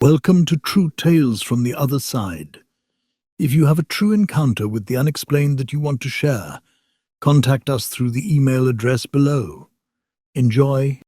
Welcome to True Tales from the Other Side. If you have a true encounter with the unexplained that you want to share, contact us through the email address below. Enjoy.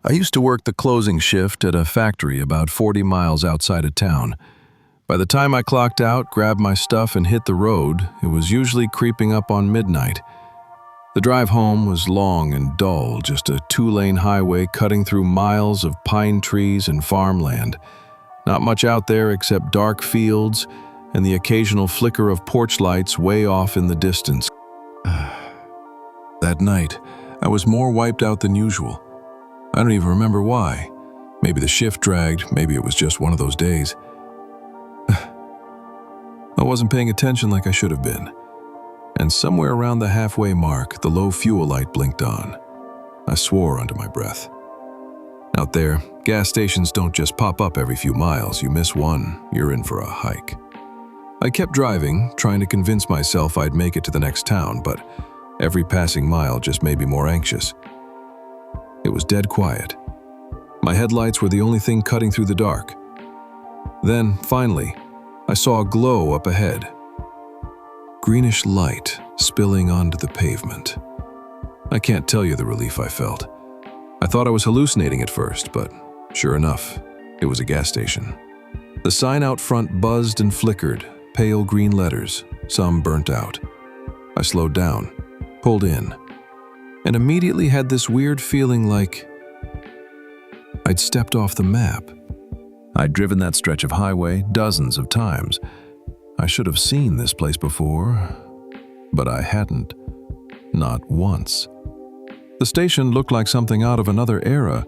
I used to work the closing shift at a factory about 40 miles outside of town. By the time I clocked out, grabbed my stuff, and hit the road, it was usually creeping up on midnight. The drive home was long and dull, just a two-lane highway cutting through miles of pine trees and farmland. Not much out there except dark fields and the occasional flicker of porch lights way off in the distance. That night, I was more wiped out than usual. I don't even remember why. Maybe the shift dragged, maybe it was just one of those days. I wasn't paying attention like I should have been. And somewhere around the halfway mark, the low fuel light blinked on. I swore under my breath. Out there, gas stations don't just pop up every few miles. You miss one, you're in for a hike. I kept driving, trying to convince myself I'd make it to the next town, but every passing mile just made me more anxious. It was dead quiet. My headlights were the only thing cutting through the dark. Then, finally, I saw a glow up ahead. Greenish light spilling onto the pavement. I can't tell you the relief I felt. I thought I was hallucinating at first, but sure enough, it was a gas station. The sign out front buzzed and flickered, pale green letters, some burnt out. I slowed down, pulled in, and immediately had this weird feeling like I'd stepped off the map. I'd driven that stretch of highway dozens of times. I should have seen this place before, but I hadn't. Not once. The station looked like something out of another era.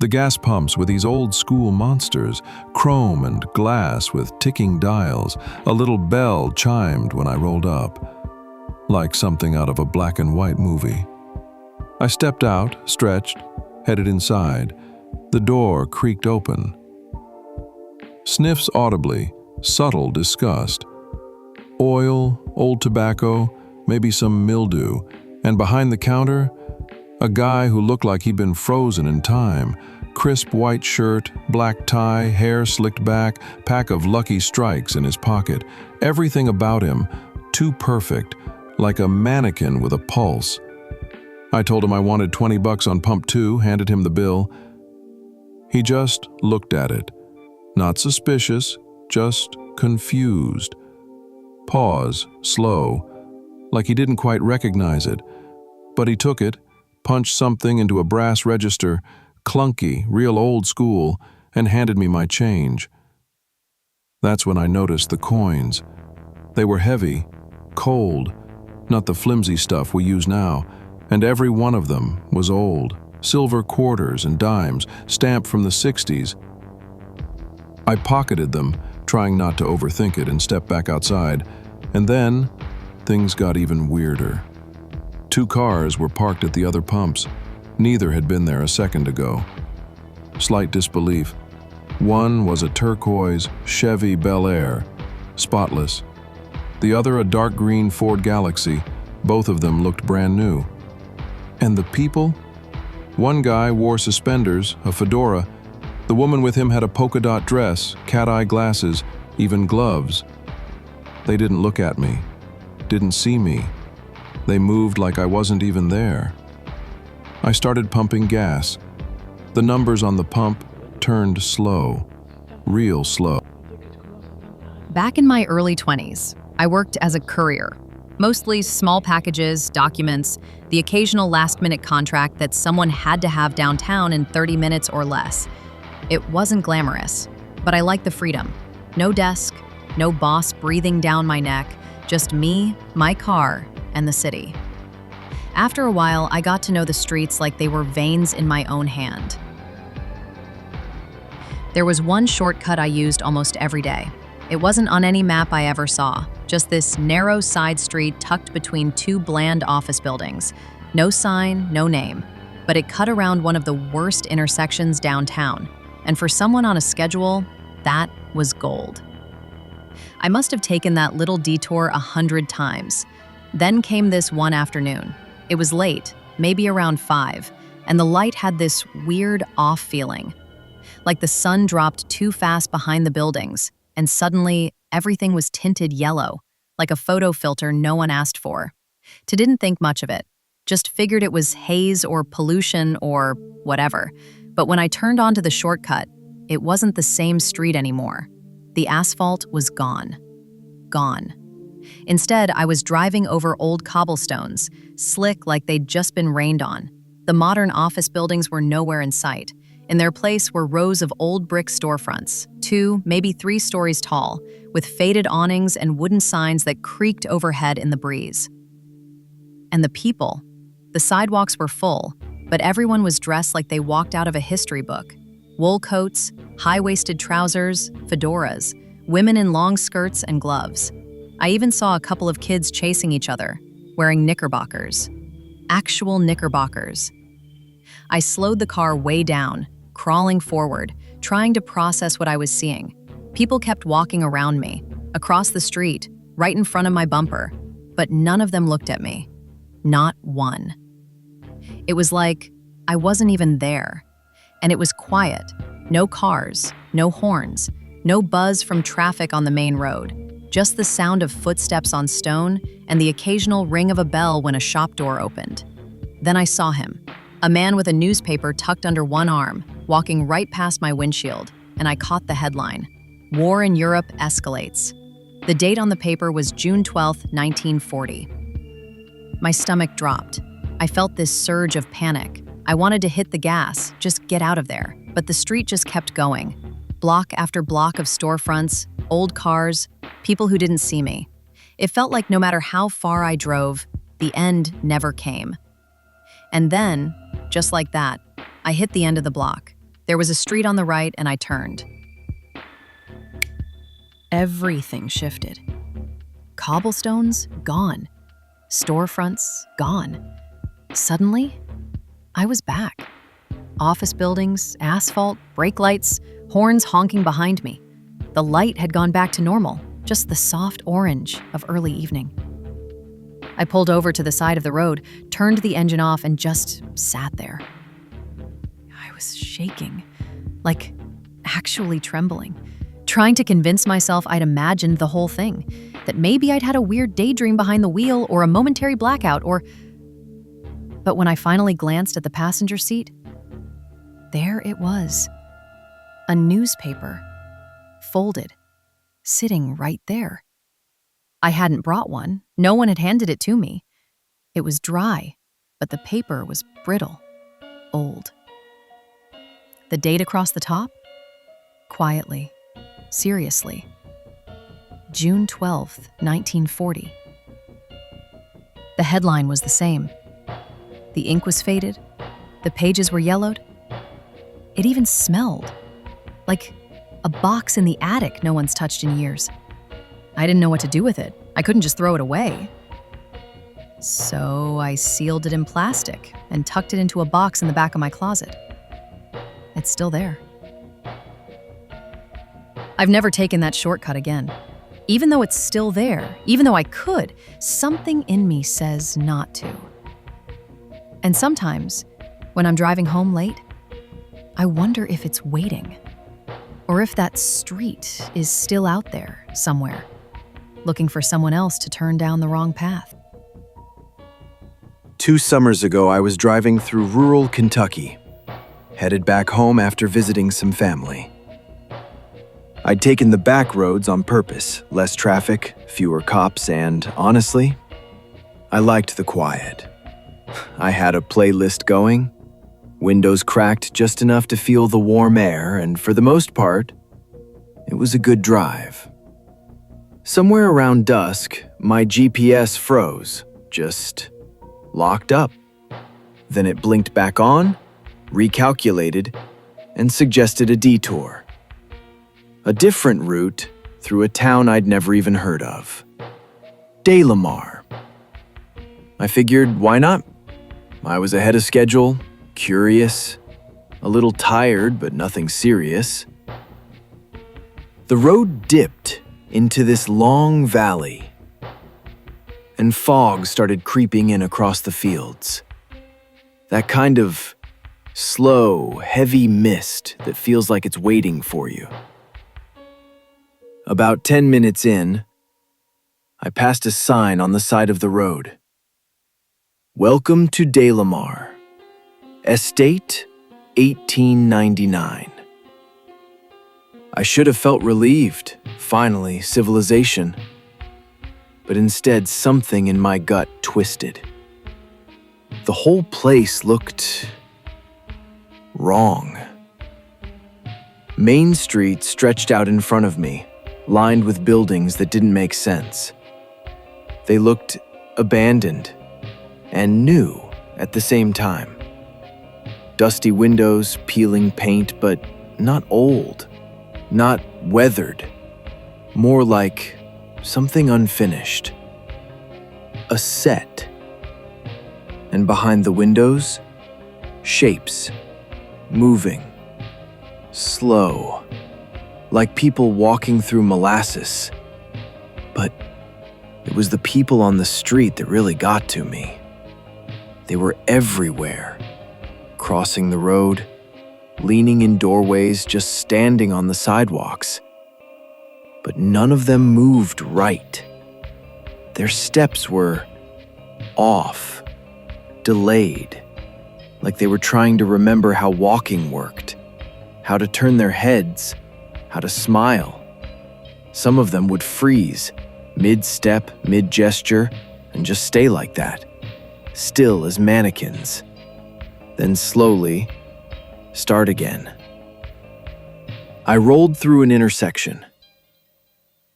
The gas pumps were these old-school monsters, chrome and glass with ticking dials. A little bell chimed when I rolled up, like something out of a black and white movie. I stepped out, stretched, headed inside. The door creaked open. Sniffs audibly, subtle disgust. Oil, old tobacco, maybe some mildew, and behind the counter, a guy who looked like he'd been frozen in time. Crisp white shirt, black tie, hair slicked back, pack of Lucky Strikes in his pocket. Everything about him, too perfect, like a mannequin with a pulse. I told him I wanted $20 on pump 2, handed him the bill. He just looked at it. Not suspicious, just confused. Pause, slow, like he didn't quite recognize it. But he took it, punched something into a brass register, clunky, real old school, and handed me my change. That's when I noticed the coins. They were heavy, cold, not the flimsy stuff we use now, and every one of them was old. Silver quarters and dimes, stamped from the 60s. I pocketed them, trying not to overthink it, and stepped back outside. And then, things got even weirder. 2 cars were parked at the other pumps. Neither had been there a second ago. Slight disbelief. One was a turquoise Chevy Bel Air, spotless. The other a dark green Ford Galaxy. Both of them looked brand new. And the people? One guy wore suspenders, a fedora. The woman with him had a polka dot dress, cat-eye glasses, even gloves. They didn't look at me, didn't see me. They moved like I wasn't even there. I started pumping gas. The numbers on the pump turned slow, real slow. Back in my early 20s, I worked as a courier. Mostly small packages, documents, the occasional last-minute contract that someone had to have downtown in 30 minutes or less. It wasn't glamorous, but I liked the freedom. No desk, no boss breathing down my neck, just me, my car, and the city. After a while, I got to know the streets like they were veins in my own hand. There was one shortcut I used almost every day. It wasn't on any map I ever saw, just this narrow side street tucked between 2 bland office buildings. No sign, no name, but it cut around one of the worst intersections downtown. And for someone on a schedule, that was gold. I must have taken that little detour 100 times. Then came this one afternoon. It was late, maybe around 5, and the light had this weird off feeling. like the sun dropped too fast behind the buildings, and suddenly everything was tinted yellow, like a photo filter no one asked for. Didn't think much of it, just figured it was haze or pollution or whatever. But when I turned onto the shortcut, it wasn't the same street anymore. The asphalt was gone. Gone. Instead, I was driving over old cobblestones, slick like they'd just been rained on. The modern office buildings were nowhere in sight. In their place were rows of old brick storefronts, 2, maybe 3 stories tall, with faded awnings and wooden signs that creaked overhead in the breeze. And the people. The sidewalks were full, but everyone was dressed like they walked out of a history book. Wool coats, high-waisted trousers, fedoras, women in long skirts and gloves. I even saw a couple of kids chasing each other, wearing knickerbockers. Actual knickerbockers. I slowed the car way down, crawling forward, trying to process what I was seeing. People kept walking around me, across the street, right in front of my bumper, but none of them looked at me. Not one. It was like I wasn't even there. And it was quiet. No cars, no horns, no buzz from traffic on the main road. Just the sound of footsteps on stone and the occasional ring of a bell when a shop door opened. Then I saw him, a man with a newspaper tucked under one arm, walking right past my windshield, and I caught the headline, "War in Europe Escalates." The date on the paper was June 12, 1940. My stomach dropped. I felt this surge of panic. I wanted to hit the gas, just get out of there, but the street just kept going. Block after block of storefronts, old cars, people who didn't see me. It felt like no matter how far I drove, the end never came. And then, just like that, I hit the end of the block. There was a street on the right and I turned. Everything shifted. Cobblestones, gone. Storefronts, gone. Suddenly, I was back. Office buildings, asphalt, brake lights, horns honking behind me. The light had gone back to normal, just the soft orange of early evening. I pulled over to the side of the road, turned the engine off, and just sat there. I was shaking, like actually trembling, trying to convince myself I'd imagined the whole thing, that maybe I'd had a weird daydream behind the wheel or a momentary blackout But when I finally glanced at the passenger seat, there it was. A newspaper, folded, sitting right there. I hadn't brought one. No one had handed it to me. It was dry, but the paper was brittle, old. The date across the top? Quietly, seriously. June 12th, 1940. The headline was the same. The ink was faded. The pages were yellowed. It even smelled. Like a box in the attic no one's touched in years. I didn't know what to do with it. I couldn't just throw it away. So I sealed it in plastic and tucked it into a box in the back of my closet. It's still there. I've never taken that shortcut again. Even though it's still there, even though I could, something in me says not to. And sometimes, when I'm driving home late, I wonder if it's waiting, or if that street is still out there somewhere, looking for someone else to turn down the wrong path. 2 summers ago, I was driving through rural Kentucky, headed back home after visiting some family. I'd taken the back roads on purpose, less traffic, fewer cops, and honestly, I liked the quiet. I had a playlist going, windows cracked just enough to feel the warm air, and for the most part, it was a good drive. Somewhere around dusk, my GPS froze, just locked up. Then it blinked back on, recalculated, and suggested a detour. A different route through a town I'd never even heard of. De Lamar. I figured, why not? I was ahead of schedule, curious, a little tired, but nothing serious. The road dipped into this long valley, and fog started creeping in across the fields. That kind of Slow, heavy mist that feels like it's waiting for you. About 10 minutes in, I passed a sign on the side of the road. Welcome to Dalamar, Estate 1899. I should have felt relieved, finally, civilization. But instead, something in my gut twisted. The whole place looked wrong. Main Street stretched out in front of me, lined with buildings that didn't make sense. They looked abandoned and new at the same time. Dusty windows, peeling paint, but not old, not weathered, more like something unfinished. A set. And behind the windows, shapes, moving, slow, like people walking through molasses. But it was the people on the street that really got to me. They were everywhere, crossing the road, leaning in doorways, just standing on the sidewalks. But none of them moved right. Their steps were off, delayed, like they were trying to remember how walking worked, how to turn their heads, how to smile. Some of them would freeze, mid-step, mid-gesture, and just stay like that, still as mannequins. Then slowly, start again. I rolled through an intersection,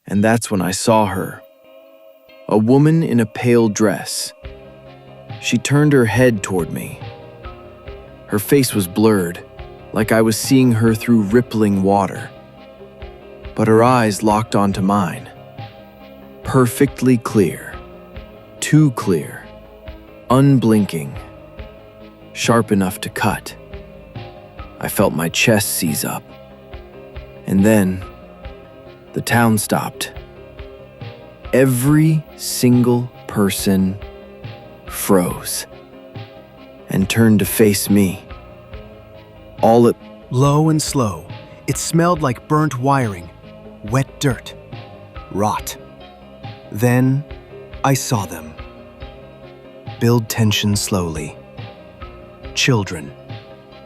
and that's when I saw her. A woman in a pale dress. She turned her head toward me. Her face was blurred, like I was seeing her through rippling water. But her eyes locked onto mine. Perfectly clear. Too clear. Unblinking. Sharp enough to cut. I felt my chest seize up. And then, the town stopped. Every single person froze and turned to face me. All at Low and slow, it smelled like burnt wiring, wet dirt, rot. Then I saw them. Build tension slowly. Children.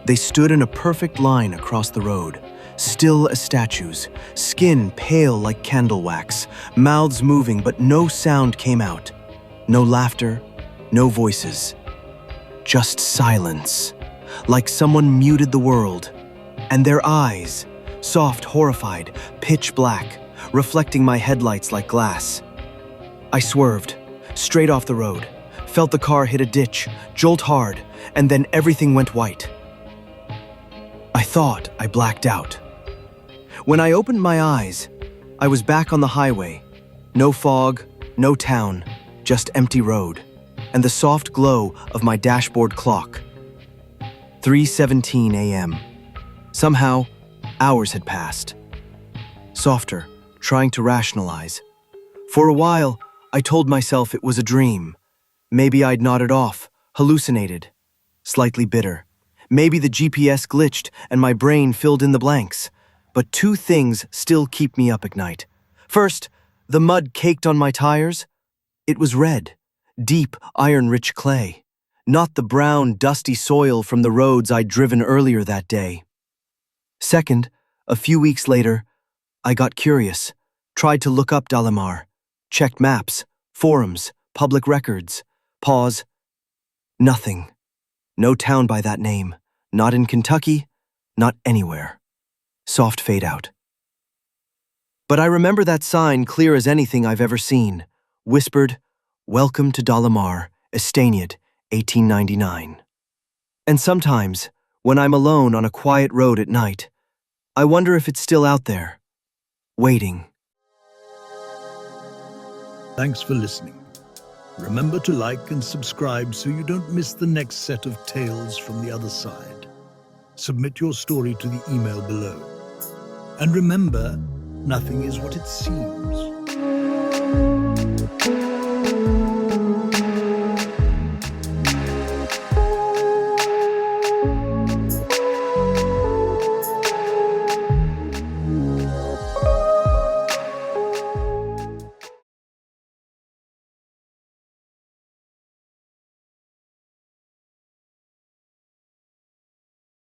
They stood in a perfect line across the road, still as statues, skin pale like candle wax, mouths moving but no sound came out. No laughter, no voices. Just silence, like someone muted the world. And their eyes, soft, horrified, pitch black, reflecting my headlights like glass. I swerved, straight off the road, felt the car hit a ditch, jolt hard, and then everything went white. I thought I blacked out. When I opened my eyes, I was back on the highway. No fog, no town, just empty road, and the soft glow of my dashboard clock. 3:17 a.m. Somehow, hours had passed. Softer, trying to rationalize. For a while, I told myself it was a dream. Maybe I'd nodded off, hallucinated. Slightly bitter. Maybe the GPS glitched and my brain filled in the blanks. But two things still keep me up at night. First, the mud caked on my tires. It was red, deep, iron-rich clay. Not the brown, dusty soil from the roads I'd driven earlier that day. Second, a few weeks later, I got curious, tried to look up Dalamar, checked maps, forums, public records. Pause. Nothing. No town by that name. Not in Kentucky, not anywhere. Soft fade out. But I remember that sign clear as anything I've ever seen. Whispered, "Welcome to Dalamar, Estaniad, 1899. And sometimes, when I'm alone on a quiet road at night, I wonder if it's still out there, waiting." Thanks for listening. Remember to like and subscribe so you don't miss the next set of tales from the other side. Submit your story to the email below. And remember, nothing is what it seems.